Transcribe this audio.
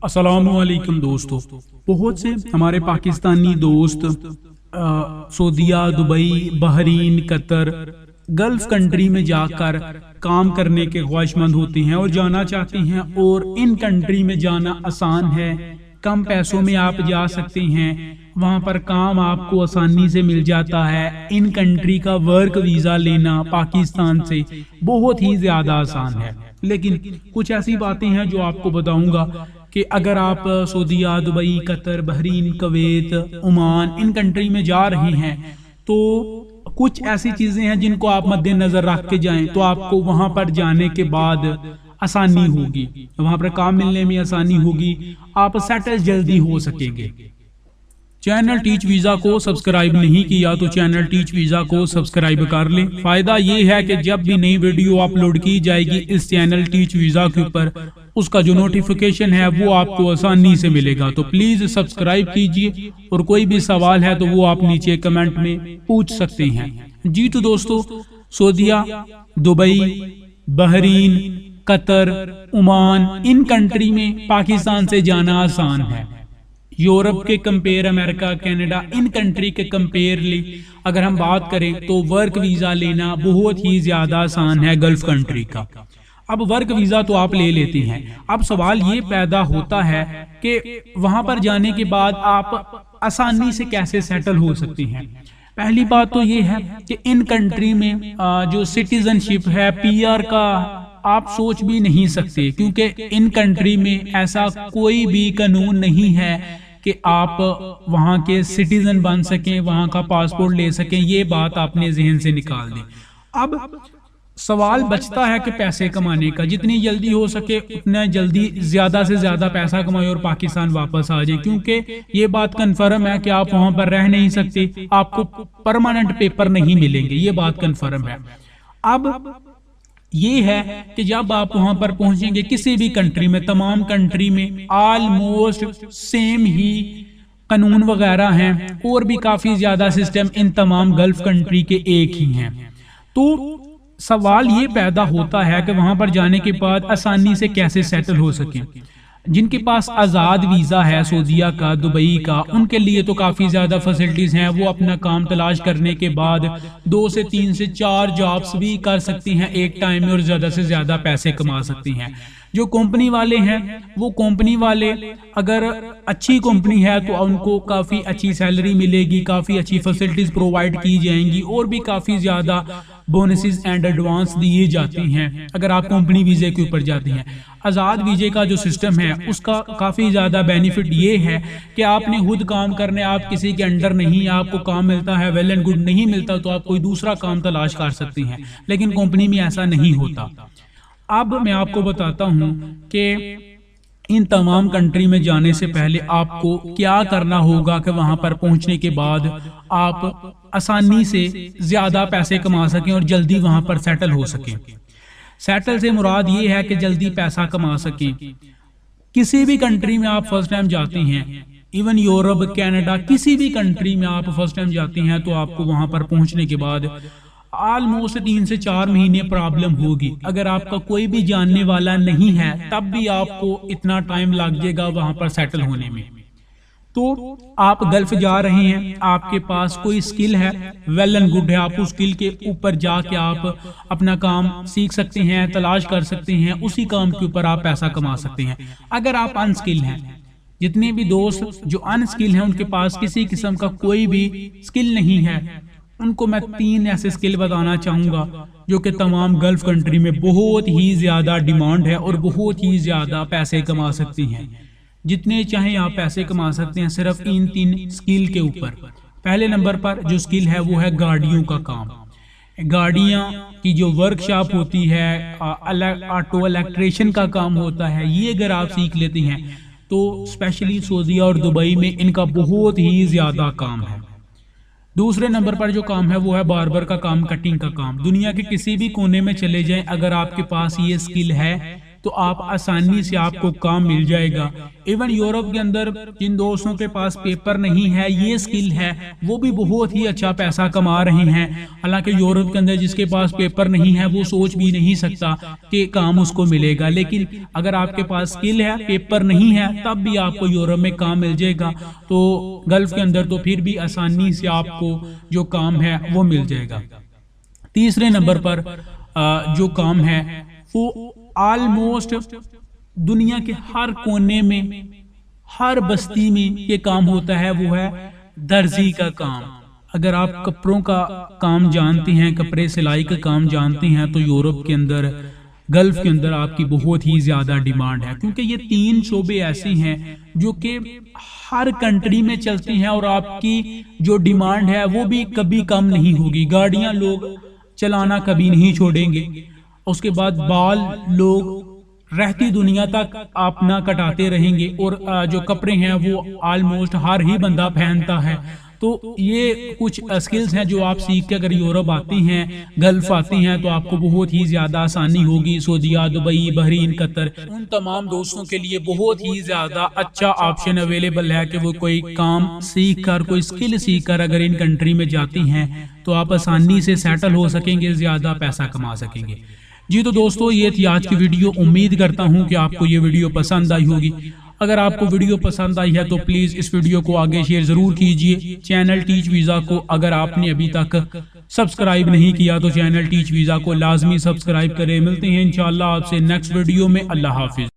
अस्सलामुअलैकुम दोस्तों। बहुत से हमारे पाकिस्तानी दोस्त Saudia, Dubai, Bahrain, Qatar, Gulf country में जाकर काम करने के ख्वाहिशमंद होते हैं और जाना चाहते हैं। और इन कंट्री में जाना आसान है, कम पैसों में आप जा सकते हैं, वहाँ पर काम आपको आसानी से मिल जाता है। इन कंट्री का वर्क वीज़ा लेना पाकिस्तान से बहुत ही ज़्यादा आसान है। लेकिन कुछ ऐसी बातें हैं जो आपको बताऊंगा कि अगर आप Saudia, Dubai, Qatar, Bahrain, Kuwait, Oman इन कंट्री में जा रहे हैं तो कुछ ऐसी चीज़ें हैं जिनको आप मद्देनजर रख के जाएं तो आपको वहाँ पर जाने के बाद आसानी होगी, वहाँ पर काम मिलने में आसानी होगी, आप सेटल जल्दी हो सकेंगे। चैनल टीच वीज़ा को सब्सक्राइब नहीं किया तो चैनल टीच वीज़ा को सब्सक्राइब कर लें। फ़ायदा ये है कि जब भी नई वीडियो अपलोड की जाएगी इस चैनल टीच वीज़ा के ऊपर, उसका जो नोटिफिकेशन है वो आपको आसानी से मिलेगा। तो प्लीज़ सब्सक्राइब कीजिए और कोई भी सवाल है तो वो आप नीचे कमेंट में पूछ सकते हैं। जी तो दोस्तों, Saudia, Dubai, Bahrain, Qatar, Oman इन कंट्री में पाकिस्तान से जाना आसान है। यूरोप के कंपेयर, अमेरिका, कनाडा इन कंट्री के कंपेयरली अगर हम बात करें तो वर्क वीज़ा लेना बहुत ही ज़्यादा आसान है गल्फ कंट्री का। अब वर्क वीज़ा तो आप ले लेते हैं, अब सवाल ये पैदा होता है कि वहाँ पर जाने के बाद आप आसानी से कैसे सेटल हो सकते हैं। पहली बात तो ये है कि इन कंट्री में जो सिटीजनशिप है, पीआर का आप सोच भी नहीं सकते, क्योंकि इन कंट्री में ऐसा कोई भी कानून नहीं है कि आप वहाँ के सिटीजन बन सकें, वहाँ का पासपोर्ट ले सकें। ये बात आपने जहन से निकाल दी। अब सवाल बचता है कि पैसे कमाने का, जितनी जल्दी हो सके उतना जल्दी ज़्यादा से ज़्यादा पैसा कमाएं और पाकिस्तान वापस आ जाएं, क्योंकि ये बात कन्फर्म है कि आप वहाँ पर रह नहीं सकते, आपको परमानेंट पेपर नहीं मिलेंगे, ये बात कन्फर्म है। अब ये है कि जब आप वहां पर पहुंचेंगे किसी भी कंट्री में, तमाम कंट्री में ऑलमोस्ट सेम ही कानून वगैरह हैं और भी काफी ज्यादा सिस्टम इन तमाम गल्फ कंट्री के एक ही हैं। तो सवाल ये पैदा होता है कि वहां पर जाने के बाद आसानी से कैसे सेटल हो सके। जिनके पास आज़ाद वीज़ा है सऊदीया का, दुबई का, उनके लिए तो काफ़ी ज़्यादा फैसिलिटीज़ हैं। वो अपना काम तलाश करने के बाद 2 से 3 से 4 जॉब्स भी कर सकती हैं एक टाइम में और ज़्यादा से ज़्यादा पैसे कमा सकती हैं। जो कंपनी वाले हैं वो कंपनी वाले अगर अच्छी कंपनी है तो उनको काफ़ी अच्छी सैलरी मिलेगी, काफ़ी अच्छी फैसिलिटीज़ प्रोवाइड की जाएंगी और भी काफ़ी ज़्यादा बोनसेस एंड एडवांस दिए जाते हैं अगर आप कंपनी वीज़े के ऊपर जाते हैं। आज़ाद वीज़े का जो सिस्टम है उसका काफ़ी ज़्यादा बेनिफिट ये है कि आपने खुद काम करने, आप किसी के अंडर नहीं, आपको काम मिलता है वेल एंड गुड, नहीं मिलता तो आप कोई दूसरा काम तलाश कर सकते हैं, लेकिन कंपनी में ऐसा नहीं होता। अब मैं आपको बताता हूँ कि इन तमाम कंट्री में जाने से पहले आपको क्या करना होगा कि वहां पर पहुंचने के बाद आप आसानी से ज्यादा पैसे कमा सकें और जल्दी वहां पर सेटल हो सकें। सेटल से मुराद ये है कि जल्दी पैसा कमा सकें। किसी भी कंट्री में आप फर्स्ट टाइम जाते हैं, इवन यूरोप, कनाडा, किसी भी कंट्री में आप फर्स्ट टाइम जाते हैं तो आपको वहां पर पहुंचने के बाद ऑलमोस्ट 3 से 4 महीने प्रॉब्लम होगी। अगर आपका कोई भी जानने वाला नहीं है तब भी आपको इतना टाइम लग जाएगा वहां पर सेटल होने में। तो आप गल्फ जा रहे हैं, आपके पास कोई स्किल है, वेल एंड गुड है, आप उस स्किल के ऊपर जाके आप अपना काम सीख सकते हैं, तलाश कर सकते हैं, उसी काम के ऊपर आप पैसा कमा सकते हैं। अगर आप अनस्किल हैं, जितने भी दोस्त जो अनस्किल हैं उनके पास किसी किस्म का कोई भी स्किल नहीं है, उनको मैं 3 ऐसे स्किल बताना चाहूँगा जो कि तमाम गल्फ कंट्री में बहुत ही ज़्यादा डिमांड है और बहुत ही ज़्यादा पैसे कमा सकती हैं। जितने चाहें आप पैसे कमा सकते हैं सिर्फ इन 3 स्किल के ऊपर। पहले नंबर पर जो स्किल है वो है गाड़ियों का काम। गाड़ियाँ की जो वर्कशॉप होती है, ऑटो इलेक्ट्रिशियन का काम होता है, ये अगर आप सीख लेते हैं तो स्पेशली सऊदीया और दुबई में इनका बहुत ही ज़्यादा काम है। दूसरे नंबर पर जो काम है वो है बार्बर का काम, कटिंग का काम। दुनिया के किसी भी कोने में चले जाएं, अगर आपके पास ये स्किल है तो आप आसानी से आपको काम मिल जाएगा। इवन यूरोप के अंदर जिन दोस्तों के पास पेपर नहीं है, ये स्किल है, वो भी बहुत ही अच्छा पैसा कमा रहे हैं। हालांकि यूरोप के अंदर जिसके पास पेपर नहीं है वो सोच भी नहीं सकता कि काम उसको मिलेगा, लेकिन अगर आपके पास स्किल है, पेपर नहीं है, तब भी आपको यूरोप में काम मिल जाएगा। तो गल्फ के अंदर तो फिर भी आसानी से आपको जो काम है वो मिल जाएगा। तीसरे नंबर पर जो काम है वो ऑलमोस्ट दुनिया के हर कोने में, हर बस्ती में ये काम होता है, वो है दर्जी का काम। अगर आप कपड़ों का काम जानते हैं, कपड़े सिलाई का काम जानते हैं, तो यूरोप के अंदर, गल्फ के अंदर आपकी बहुत ही ज्यादा डिमांड है, क्योंकि ये 3 शोबे ऐसे हैं जो कि हर कंट्री में चलते हैं और आपकी जो डिमांड है वो भी कभी कम नहीं होगी। गाड़ियां लोग चलाना कभी नहीं छोड़ेंगे, उसके बाद बाल लोग रहती दुनिया तक आप ना कटाते रहेंगे, और जो कपड़े हैं वो ऑलमोस्ट हर ही बंदा पहनता है। तो ये कुछ स्किल्स हैं जो आप सीख के अगर यूरोप आती हैं, गल्फ आती हैं, तो आपको बहुत ही ज्यादा आसानी होगी। सऊदीया, दुबई, बहरीन, कतर, उन तमाम दोस्तों के लिए बहुत ही ज्यादा अच्छा ऑप्शन अवेलेबल है कि वो कोई काम सीख कर, कोई स्किल सीख कर अगर इन कंट्री में जाती हैं तो आप आसानी से सेटल हो सकेंगे, ज्यादा पैसा कमा सकेंगे। जी तो दोस्तों, ये थी आज की वीडियो। उम्मीद करता हूँ कि आपको ये वीडियो पसंद आई होगी। अगर आपको वीडियो पसंद आई है तो प्लीज इस वीडियो को आगे शेयर जरूर कीजिए। चैनल टीच वीजा को अगर आपने अभी तक सब्सक्राइब नहीं किया तो चैनल टीच वीजा को लाजमी सब्सक्राइब करें। मिलते हैं इंशाल्लाह आपसे नेक्स्ट वीडियो में। अल्लाह हाफिज।